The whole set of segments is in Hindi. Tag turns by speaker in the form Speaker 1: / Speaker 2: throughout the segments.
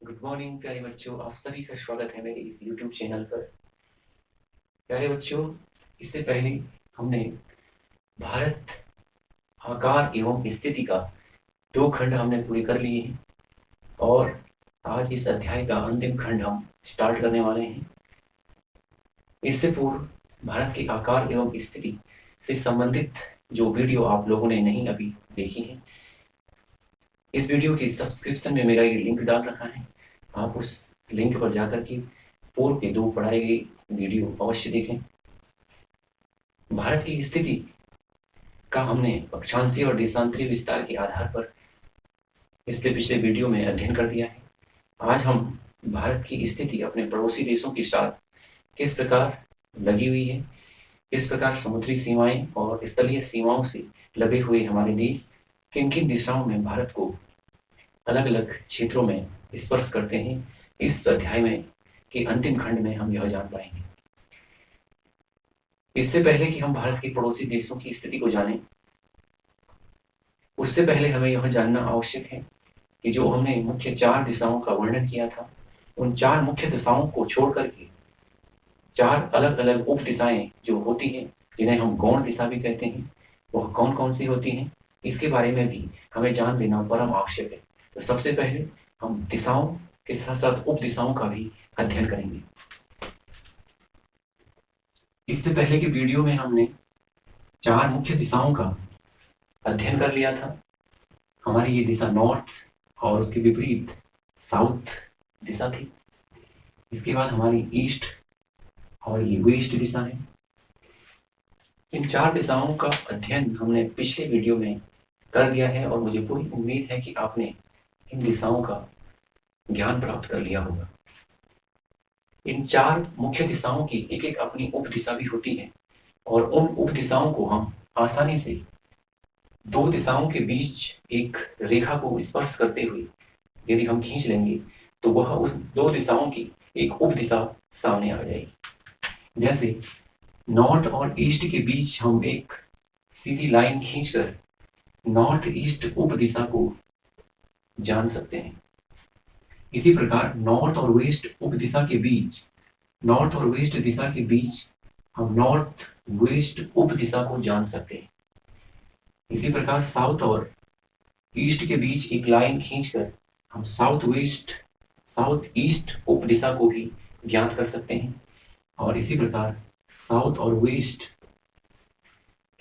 Speaker 1: गुड मॉर्निंग प्यारे बच्चों, आप सभी का स्वागत है मेरे इस यूट्यूब चैनल पर। प्यारे बच्चों, इससे पहले हमने भारत आकार एवं स्थिति का 2 खंड हमने पूरे कर लिए हैं और आज इस अध्याय का अंतिम खंड हम स्टार्ट करने वाले हैं। इससे पूर्व भारत के आकार एवं स्थिति से संबंधित जो वीडियो आप लोगों ने नहीं अभी देखी है, इस वीडियो के सब्सक्रिप्शन में मेरा ये लिंक डाल रखा है। आप उस लिंक पर जाकर के पूर्व के 2 पढ़ाए गए वीडियो अवश्य देखें। भारत की स्थिति का हमने अक्षांशीय और देशांतरीय विस्तार के आधार पर इससे पिछले वीडियो में अध्ययन कर दिया है। आज हम भारत की स्थिति अपने पड़ोसी देशों के साथ किस प्रकार लगी हुई है, किस प्रकार समुद्री सीमाएं और स्थलीय सीमाओं से लगे हुए हमारे देश किन किन दिशाओं में भारत को अलग अलग क्षेत्रों में स्पर्श करते हैं, इस अध्याय में के अंतिम खंड में हम यह जान पाएंगे। इससे पहले कि हम भारत के पड़ोसी देशों की स्थिति को जानें, उससे पहले हमें यह जानना आवश्यक है कि जो हमने मुख्य 4 दिशाओं का वर्णन किया था, उन 4 मुख्य दिशाओं को छोड़ करके 4 अलग अलग उप दिशाएं जो होती हैं, जिन्हें हम गौण दिशा भी कहते हैं, वह कौन कौन सी होती हैं, इसके बारे में भी हमें जान लेना परम आवश्यक है। तो सबसे पहले हम दिशाओं के साथ साथ उप दिशाओं का भी अध्ययन करेंगे। इससे पहले की वीडियो में हमने 4 मुख्य दिशाओं का अध्ययन कर लिया था। हमारी ये दिशा नॉर्थ और उसके विपरीत साउथ दिशा थी। इसके बाद हमारी ईस्ट और ये वेस्ट दिशा है। इन 4 दिशाओं का अध्ययन हमने पिछले वीडियो में कर दिया है और मुझे पूरी उम्मीद है कि आपने इन दिशाओं का ज्ञान प्राप्त कर लिया होगा। इन 4 मुख्य दिशाओं की एक एक अपनी उप दिशा भी होती है और उन उप दिशाओं को हम आसानी से 2 दिशाओं के बीच एक रेखा को स्पर्श करते हुए यदि हम खींच लेंगे तो वह उस 2 दिशाओं की एक उप दिशा सामने आ जाएगी। जैसे नॉर्थ और ईस्ट के बीच हम एक सीधी लाइन खींचकर नॉर्थ ईस्ट उप दिशा को जान सकते हैं। इसी प्रकार नॉर्थ और वेस्ट उप दिशा के बीच, नॉर्थ और वेस्ट दिशा के बीच हम नॉर्थ वेस्ट उप दिशा को जान सकते हैं। इसी प्रकार साउथ और ईस्ट के बीच एक लाइन खींचकर हम साउथ ईस्ट उप दिशा को भी ज्ञात कर सकते हैं और इसी प्रकार साउथ और वेस्ट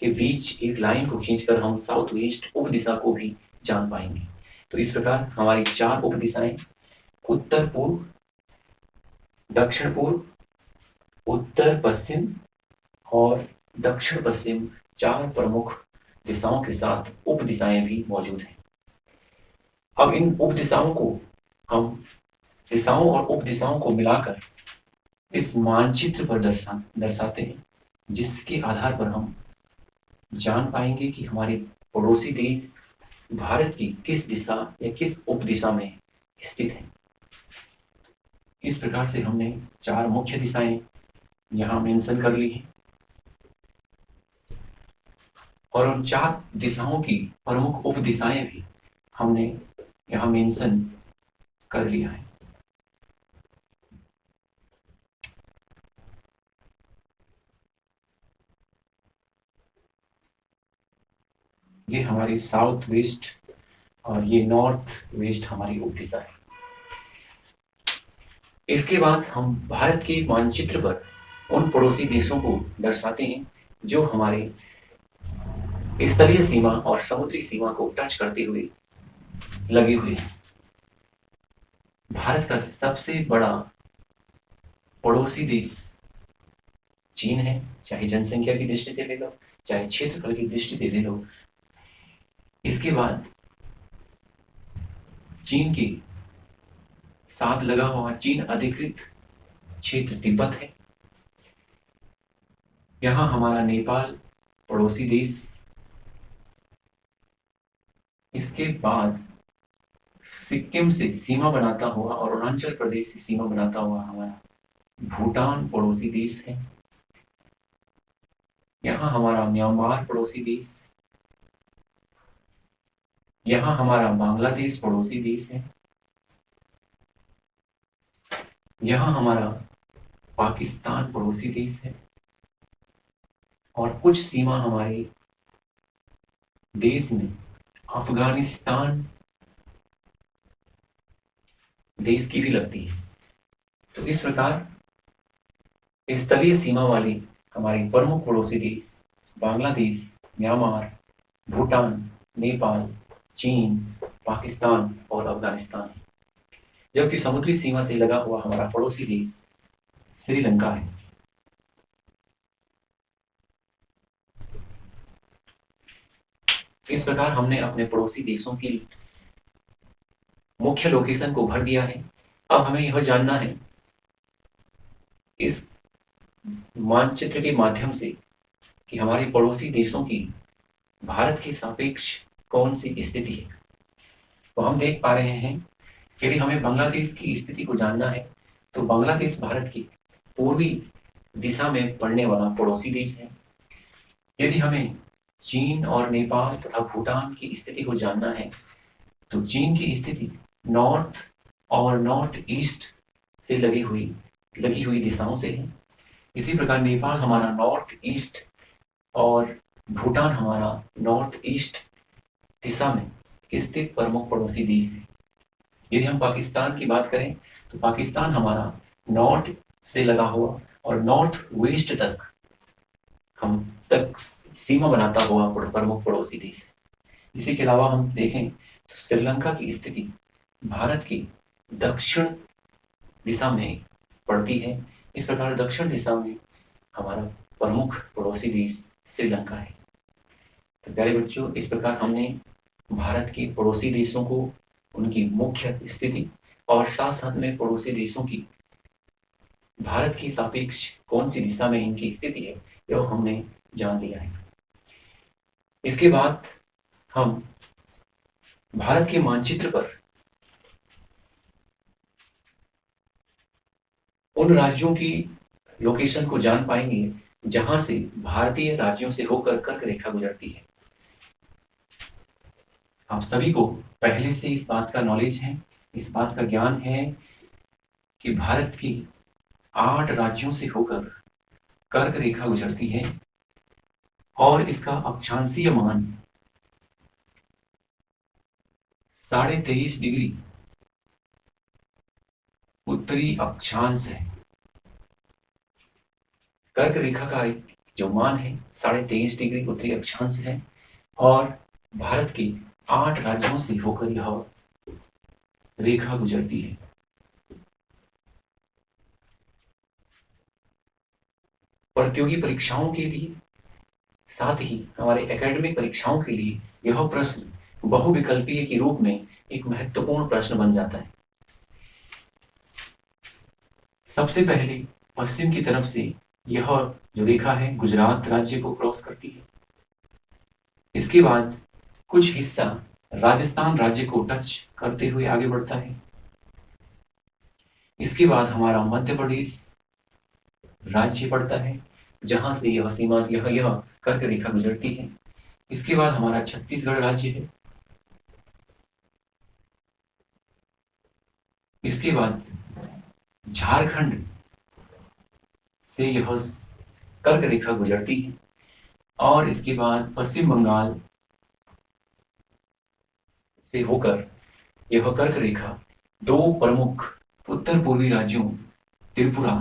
Speaker 1: के बीच एक लाइन को खींचकर हम साउथ वेस्ट उप दिशा को भी जान पाएंगे। तो इस प्रकार हमारी 4 उप दिशाएं उत्तर पूर्व, दक्षिण पूर्व, उत्तर पश्चिम और दक्षिण पश्चिम 4 प्रमुख दिशाओं के साथ उप दिशाएं भी मौजूद हैं। अब इन उप दिशाओं को हम दिशाओं और उप दिशाओं को मिलाकर इस मानचित्र पर दर्शाते हैं, जिसके आधार पर हम जान पाएंगे कि हमारे पड़ोसी देश भारत की किस दिशा या किस उप दिशा में स्थित है। इस प्रकार से हमने 4 मुख्य दिशाएं यहाँ मेंशन कर ली हैं और उन 4 दिशाओं की प्रमुख उप दिशाएं भी हमने यहाँ मेंशन कर लिया है। ये हमारी साउथ वेस्ट और ये नॉर्थ वेस्ट हमारी उप दिशा है। इसके बाद हम भारत के मानचित्र पर उन पड़ोसी देशों को दर्शाते हैं जो हमारे स्थलीय सीमा और समुद्री सीमा को टच करते हुए लगे हुए हैं। भारत का सबसे बड़ा पड़ोसी देश चीन है, चाहे जनसंख्या की दृष्टि से ले लो, चाहे क्षेत्रफल की दृष्टि से ले लो। इसके बाद चीन के साथ लगा हुआ चीन अधिकृत क्षेत्र तिब्बत है। यहाँ हमारा नेपाल पड़ोसी देश। इसके बाद सिक्किम से सीमा बनाता हुआ और अरुणाचल प्रदेश से सीमा बनाता हुआ हमारा भूटान पड़ोसी देश है। यहाँ हमारा म्यांमार पड़ोसी देश, यहाँ हमारा बांग्लादेश पड़ोसी देश है। यहाँ हमारा पाकिस्तान पड़ोसी देश है और कुछ सीमा हमारे देश में अफगानिस्तान देश की भी लगती है। तो इस प्रकार स्थलीय सीमा वाले हमारे प्रमुख पड़ोसी देश बांग्लादेश, म्यांमार, भूटान, नेपाल, चीन, पाकिस्तान और अफगानिस्तान है। जबकि समुद्री सीमा से लगा हुआ हमारा पड़ोसी देश श्रीलंका है। इस प्रकार हमने अपने पड़ोसी देशों की मुख्य लोकेशन को भर दिया है। अब हमें यह जानना है इस मानचित्र के माध्यम से कि हमारे पड़ोसी देशों की भारत के सापेक्ष कौन सी स्थिति है। तो हम देख पा रहे हैं यदि हमें बांग्लादेश की स्थिति को जानना है तो बांग्लादेश भारत की पूर्वी दिशा में पड़ने वाला पड़ोसी देश है। यदि हमें चीन और नेपाल तथा भूटान की स्थिति को जानना है तो चीन की स्थिति नॉर्थ और नॉर्थ ईस्ट से लगी हुई दिशाओं से है। इसी प्रकार नेपाल हमारा नॉर्थ ईस्ट और भूटान हमारा नॉर्थ ईस्ट दिशा में स्थित प्रमुख पड़ोसी देश है। यदि हम पाकिस्तान की बात करें तो पाकिस्तान हमारा नॉर्थ से लगा हुआ और नॉर्थ वेस्ट तक सीमा बनाता हुआ प्रमुख पड़ोसी देश है। इसी के अलावा हम देखें तो श्रीलंका की स्थिति भारत की दक्षिण दिशा में पड़ती है। इस प्रकार दक्षिण दिशा में हमारा प्रमुख पड़ोसी देश श्रीलंका है। तो प्यारे बच्चों, इस प्रकार हमने भारत के पड़ोसी देशों को उनकी मुख्य स्थिति और साथ साथ में पड़ोसी देशों की भारत की सापेक्ष कौन सी दिशा में इनकी स्थिति है यह हमने जान लिया है। इसके बाद हम भारत के मानचित्र पर उन राज्यों की लोकेशन को जान पाएंगे जहां से भारतीय राज्यों से होकर कर्क रेखा गुजरती है। आप सभी को पहले से इस बात का नॉलेज है, इस बात का ज्ञान है कि भारत की 8 राज्यों से होकर कर्क रेखा गुजरती है और इसका अक्षांशीय मान 23.5 डिग्री उत्तरी अक्षांश है। कर्क रेखा का जो मान है 23.5 डिग्री उत्तरी अक्षांश है और भारत के 8 राज्यों से होकर यह रेखा गुजरती है। प्रतियोगी परीक्षाओं के लिए साथ ही हमारे एकेडमिक परीक्षाओं के लिए यह प्रश्न बहुविकल्पीय के रूप में एक महत्वपूर्ण प्रश्न बन जाता है। सबसे पहले पश्चिम की तरफ से यह जो रेखा है गुजरात राज्य को क्रॉस करती है। इसके बाद कुछ हिस्सा राजस्थान राज्य को टच करते हुए आगे बढ़ता है। इसके बाद हमारा मध्य प्रदेश राज्य पड़ता है जहां से यह सीमा यह कर्क रेखा गुजरती है। इसके बाद हमारा छत्तीसगढ़ राज्य है। इसके बाद झारखंड से यह कर्क रेखा गुजरती है और इसके बाद पश्चिम बंगाल से होकर यह कर्क रेखा 2 प्रमुख उत्तर पूर्वी राज्यों त्रिपुरा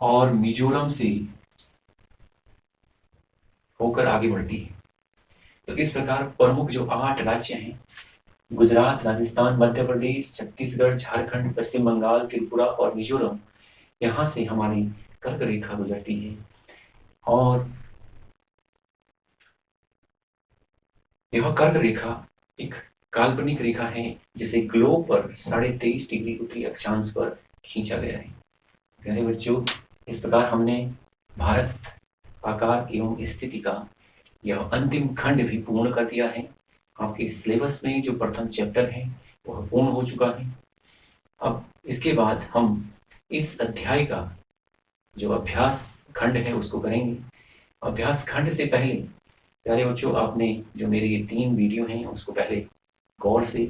Speaker 1: और मिजोरम से होकर आगे बढ़ती है। तो इस प्रकार प्रमुख जो 8 राज्य हैं गुजरात, राजस्थान, मध्य प्रदेश, छत्तीसगढ़, झारखंड, पश्चिम बंगाल, त्रिपुरा और मिजोरम, यहाँ से हमारी कर्क रेखा गुजरती है और यह कर्क रेखा एक काल्पनिक रेखा है जिसे ग्लोब पर 23.5 डिग्री उत्तरी अक्षांश पर खींचा गया है। प्यारे बच्चों, इस प्रकार हमने भारत आकार एवं स्थिति का यह अंतिम खंड भी पूर्ण कर दिया है। आपके सिलेबस में जो प्रथम चैप्टर है वह पूर्ण हो चुका है। अब इसके बाद हम इस अध्याय का जो अभ्यास खंड है उसको करेंगे। अभ्यास खंड से पहले प्यारे बच्चों, आपने जो मेरे ये 3 वीडियो हैं उसको पहले गौर से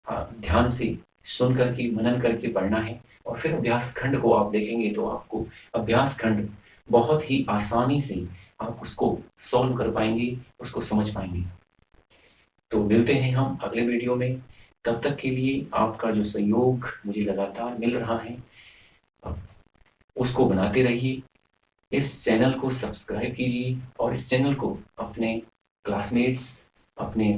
Speaker 1: ध्यान से सुन करके मनन करके पढ़ना है और फिर अभ्यास खंड को आप देखेंगे तो आपको अभ्यास खंड बहुत ही आसानी से आप उसको सॉल्व कर पाएंगे, उसको समझ पाएंगे। तो मिलते हैं हम अगले वीडियो में। तब तक के लिए आपका जो सहयोग मुझे लगातार मिल रहा है उसको बनाते रहिए। इस चैनल को सब्सक्राइब कीजिए और इस चैनल को अपने क्लासमेट्स, अपने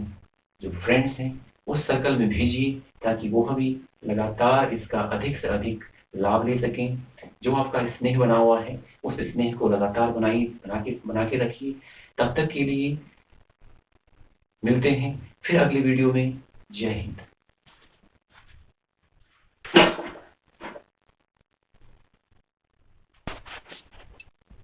Speaker 1: जो फ्रेंड्स हैं उस सर्कल में भेजिए ताकि वो भी लगातार इसका अधिक से अधिक लाभ ले सकें। जो आपका स्नेह बना हुआ है उस स्नेह को लगातार बना के रखिए। तब तक के लिए मिलते हैं फिर अगले वीडियो में। जय हिंद।